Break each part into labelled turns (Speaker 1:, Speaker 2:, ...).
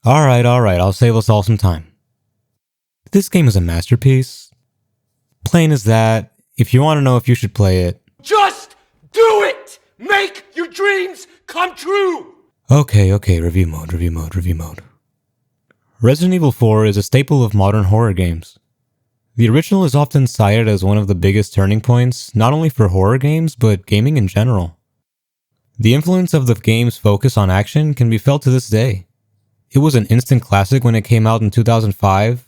Speaker 1: Alright, I'll save us all some time. This game is a masterpiece. Plain as that. If you want to know if you should play it,
Speaker 2: just do it! Make your dreams come true!
Speaker 1: Okay, review mode. Resident Evil 4 is a staple of modern horror games. The original is often cited as one of the biggest turning points, not only for horror games, but gaming in general. The influence of the game's focus on action can be felt to this day. It was an instant classic when it came out in 2005.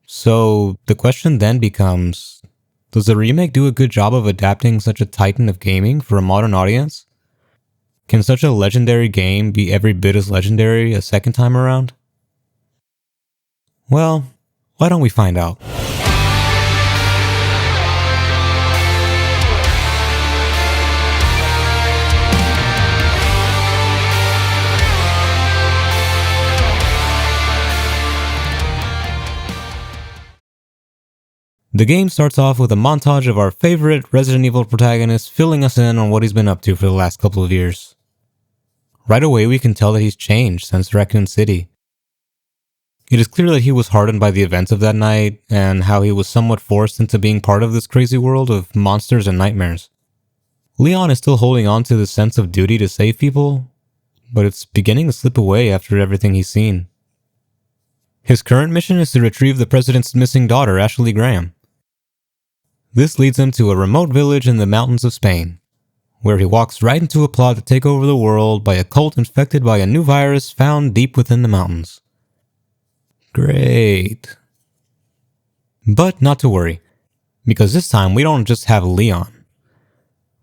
Speaker 1: So the question then becomes, does the remake do a good job of adapting such a titan of gaming for a modern audience? Can such a legendary game be every bit as legendary a second time around? Well, why don't we find out? The game starts off with a montage of our favorite Resident Evil protagonist filling us in on what he's been up to for the last couple of years. Right away we can tell that he's changed since Raccoon City. It is clear that he was hardened by the events of that night, and how he was somewhat forced into being part of this crazy world of monsters and nightmares. Leon is still holding on to the sense of duty to save people, but it's beginning to slip away after everything he's seen. His current mission is to retrieve the president's missing daughter, Ashley Graham. This leads him to a remote village in the mountains of Spain, where he walks right into a plot to take over the world by a cult infected by a new virus found deep within the mountains. Great. But not to worry, because this time we don't just have Leon.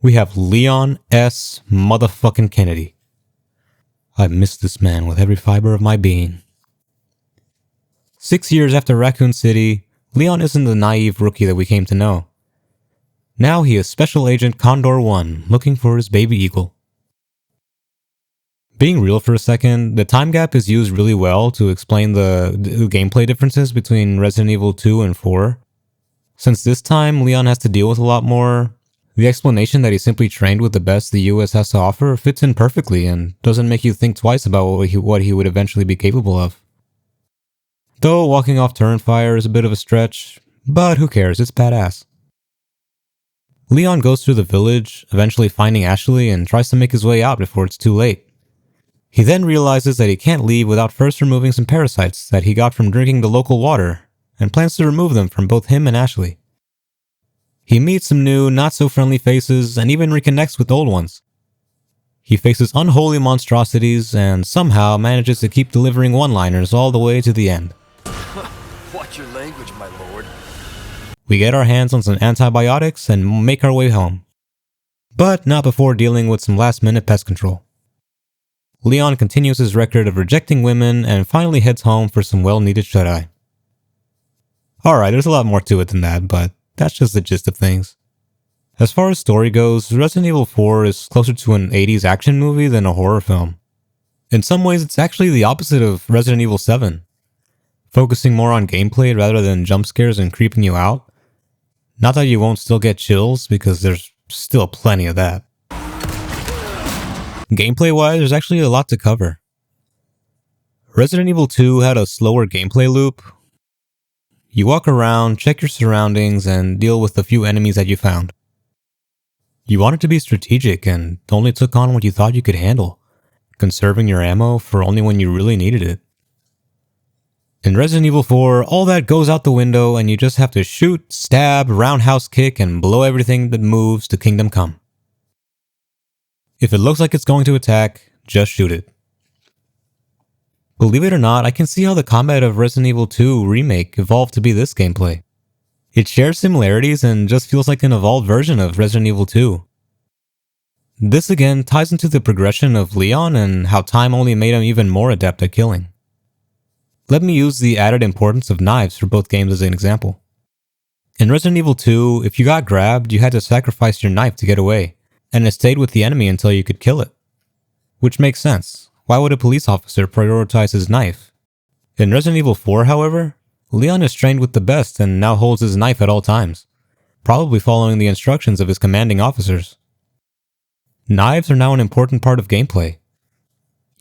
Speaker 1: We have Leon S. motherfucking Kennedy. I miss this man with every fiber of my being. 6 years after Raccoon City, Leon isn't the naive rookie that we came to know. Now he is Special Agent Condor 1, looking for his baby eagle. Being real for a second, the time gap is used really well to explain the gameplay differences between Resident Evil 2 and 4. Since this time Leon has to deal with a lot more, the explanation that he simply trained with the best the US has to offer fits in perfectly and doesn't make you think twice about what he would eventually be capable of. Though walking off turn fire is a bit of a stretch, but who cares, it's badass. Leon goes through the village, eventually finding Ashley, and tries to make his way out before it's too late. He then realizes that he can't leave without first removing some parasites that he got from drinking the local water, and plans to remove them from both him and Ashley. He meets some new, not-so-friendly faces, and even reconnects with old ones. He faces unholy monstrosities, and somehow manages to keep delivering one-liners all the way to the end.
Speaker 2: Watch your language, my lord.
Speaker 1: We get our hands on some antibiotics and make our way home. But not before dealing with some last-minute pest control. Leon continues his record of rejecting women and finally heads home for some well-needed shut-eye. Alright, there's a lot more to it than that, but that's just the gist of things. As far as story goes, Resident Evil 4 is closer to an 80s action movie than a horror film. In some ways, it's actually the opposite of Resident Evil 7. Focusing more on gameplay rather than jump scares and creeping you out. Not that you won't still get chills, because there's still plenty of that. Gameplay-wise, there's actually a lot to cover. Resident Evil 2 had a slower gameplay loop. You walk around, check your surroundings, and deal with the few enemies that you found. You wanted to be strategic and only took on what you thought you could handle, conserving your ammo for only when you really needed it. In Resident Evil 4, all that goes out the window and you just have to shoot, stab, roundhouse kick, and blow everything that moves to Kingdom Come. If it looks like it's going to attack, just shoot it. Believe it or not, I can see how the combat of Resident Evil 2 Remake evolved to be this gameplay. It shares similarities and just feels like an evolved version of Resident Evil 2. This again ties into the progression of Leon and how time only made him even more adept at killing. Let me use the added importance of knives for both games as an example. In Resident Evil 2, if you got grabbed, you had to sacrifice your knife to get away, and it stayed with the enemy until you could kill it. Which makes sense. Why would a police officer prioritize his knife? In Resident Evil 4, however, Leon is trained with the best and now holds his knife at all times, probably following the instructions of his commanding officers. Knives are now an important part of gameplay.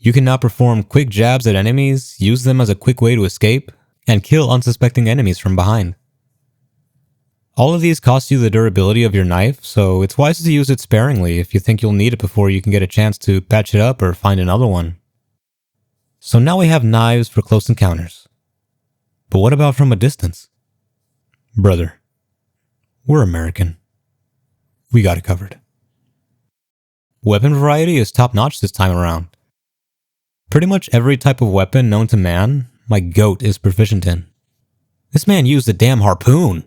Speaker 1: You can now perform quick jabs at enemies, use them as a quick way to escape, and kill unsuspecting enemies from behind. All of these cost you the durability of your knife, so it's wise to use it sparingly if you think you'll need it before you can get a chance to patch it up or find another one. So now we have knives for close encounters. But what about from a distance? Brother, we're American. We got it covered. Weapon variety is top-notch this time around. Pretty much every type of weapon known to man, my goat is proficient in. This man used a damn harpoon!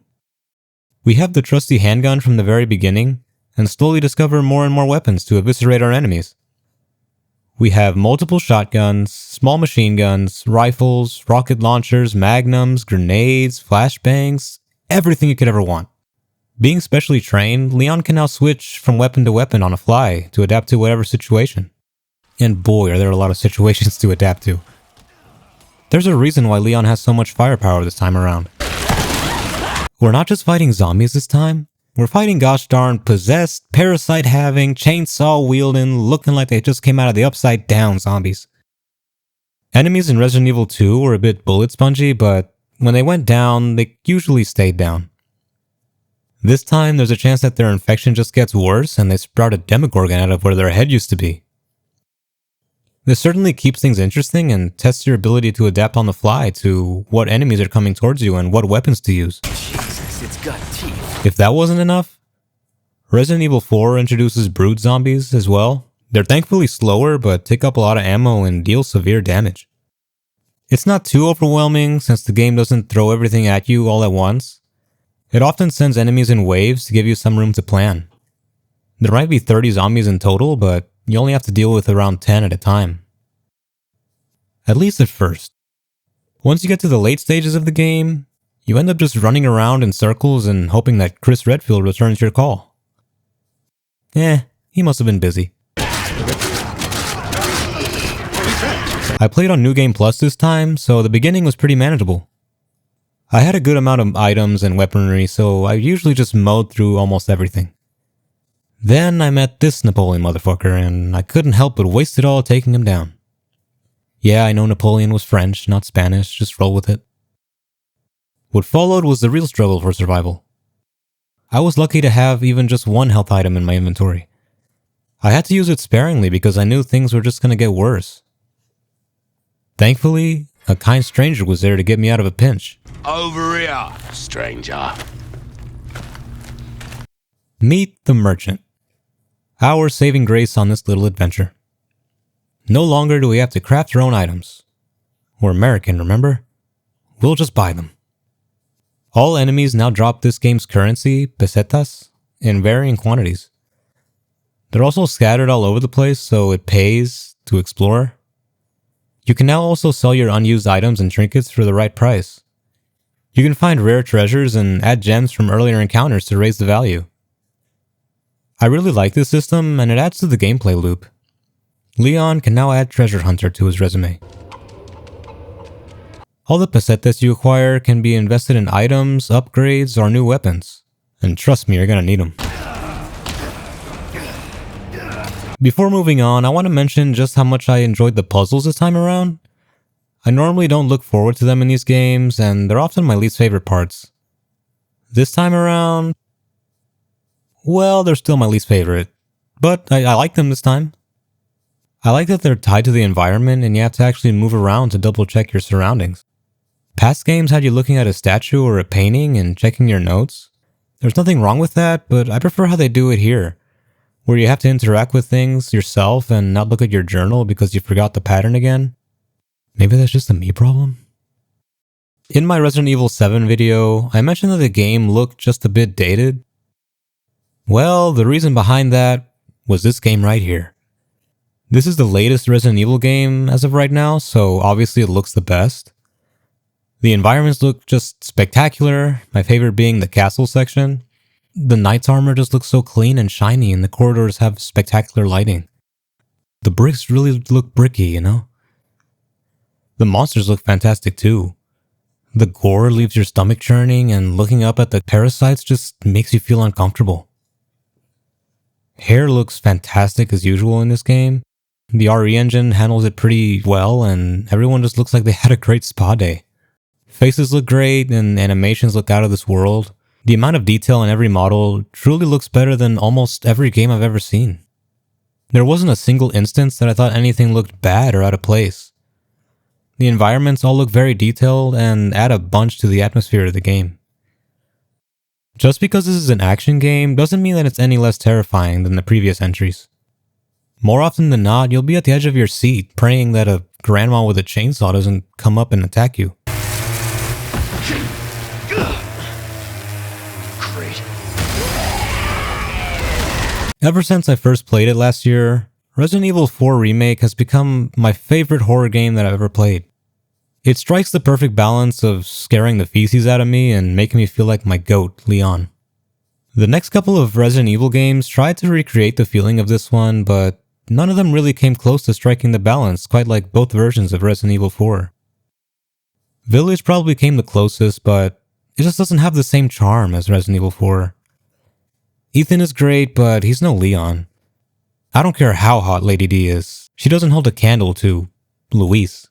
Speaker 1: We have the trusty handgun from the very beginning, and slowly discover more and more weapons to eviscerate our enemies. We have multiple shotguns, small machine guns, rifles, rocket launchers, magnums, grenades, flashbangs, everything you could ever want. Being specially trained, Leon can now switch from weapon to weapon on a fly to adapt to whatever situation. And boy, are there a lot of situations to adapt to. There's a reason why Leon has so much firepower this time around. We're not just fighting zombies this time, we're fighting gosh darn possessed, parasite-having, chainsaw-wielding, looking like they just came out of the Upside Down zombies. Enemies in Resident Evil 2 were a bit bullet spongy, but when they went down, they usually stayed down. This time, there's a chance that their infection just gets worse and they sprout a Demogorgon out of where their head used to be. This certainly keeps things interesting and tests your ability to adapt on the fly to what enemies are coming towards you and what weapons to use.
Speaker 2: Jesus, it's got teeth.
Speaker 1: If that wasn't enough, Resident Evil 4 introduces brood zombies as well. They're thankfully slower, but take up a lot of ammo and deal severe damage. It's not too overwhelming since the game doesn't throw everything at you all at once. It often sends enemies in waves to give you some room to plan. There might be 30 zombies in total, but you only have to deal with around 10 at a time. At least at first. Once you get to the late stages of the game, you end up just running around in circles and hoping that Chris Redfield returns your call. He must have been busy. I played on New Game Plus this time, so the beginning was pretty manageable. I had a good amount of items and weaponry, so I usually just mowed through almost everything. Then I met this Napoleon motherfucker, and I couldn't help but waste it all taking him down. Yeah, I know Napoleon was French, not Spanish, just roll with it. What followed was the real struggle for survival. I was lucky to have even just one health item in my inventory. I had to use it sparingly because I knew things were just gonna get worse. Thankfully, a kind stranger was there to get me out of a pinch.
Speaker 2: Over here, stranger.
Speaker 1: Meet the merchant. Our saving grace on this little adventure. No longer do we have to craft our own items. We're American, remember? We'll just buy them. All enemies now drop this game's currency, pesetas, in varying quantities. They're also scattered all over the place, so it pays to explore. You can now also sell your unused items and trinkets for the right price. You can find rare treasures and add gems from earlier encounters to raise the value. I really like this system, and it adds to the gameplay loop. Leon can now add Treasure Hunter to his resume. All the pesetas you acquire can be invested in items, upgrades, or new weapons. And trust me, you're gonna need them. Before moving on, I want to mention just how much I enjoyed the puzzles this time around. I normally don't look forward to them in these games, and they're often my least favorite parts. This time around, well, they're still my least favorite, but I like them this time. I like that they're tied to the environment and you have to actually move around to double check your surroundings. Past games had you looking at a statue or a painting and checking your notes. There's nothing wrong with that, but I prefer how they do it here, where you have to interact with things yourself and not look at your journal because you forgot the pattern again. Maybe that's just a me problem? In my Resident Evil 7 video, I mentioned that the game looked just a bit dated. Well, the reason behind that was this game right here. This is the latest Resident Evil game as of right now, so obviously it looks the best. The environments look just spectacular, my favorite being the castle section. The knight's armor just looks so clean and shiny and the corridors have spectacular lighting. The bricks really look bricky, you know? The monsters look fantastic too. The gore leaves your stomach churning and looking up at the parasites just makes you feel uncomfortable. Hair looks fantastic as usual in this game. The RE engine handles it pretty well, and everyone just looks like they had a great spa day. Faces look great, and animations look out of this world. The amount of detail in every model truly looks better than almost every game I've ever seen. There wasn't a single instance that I thought anything looked bad or out of place. The environments all look very detailed and add a bunch to the atmosphere of the game. Just because this is an action game doesn't mean that it's any less terrifying than the previous entries. More often than not, you'll be at the edge of your seat, praying that a grandma with a chainsaw doesn't come up and attack you.
Speaker 2: Great.
Speaker 1: Ever since I first played it last year, Resident Evil 4 Remake has become my favorite horror game that I've ever played. It strikes the perfect balance of scaring the feces out of me and making me feel like my goat, Leon. The next couple of Resident Evil games tried to recreate the feeling of this one, but none of them really came close to striking the balance, quite like both versions of Resident Evil 4. Village probably came the closest, but it just doesn't have the same charm as Resident Evil 4. Ethan is great, but he's no Leon. I don't care how hot Lady D is, she doesn't hold a candle to Luis.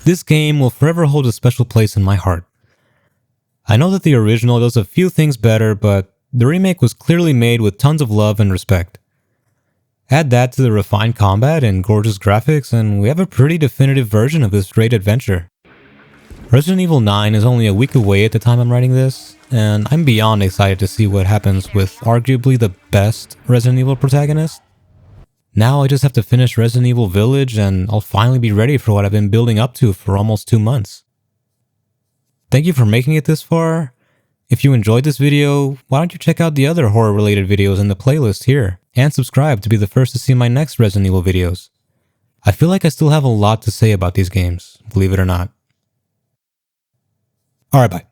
Speaker 1: This game will forever hold a special place in my heart. I know that the original does a few things better, but the remake was clearly made with tons of love and respect. Add that to the refined combat and gorgeous graphics, and we have a pretty definitive version of this great adventure. Resident Evil 9 is only a week away at the time I'm writing this, and I'm beyond excited to see what happens with arguably the best Resident Evil protagonist. Now I just have to finish Resident Evil Village and I'll finally be ready for what I've been building up to for almost 2 months. Thank you for making it this far. If you enjoyed this video, why don't you check out the other horror related videos in the playlist here, and subscribe to be the first to see my next Resident Evil videos. I feel like I still have a lot to say about these games, believe it or not. Alright, bye.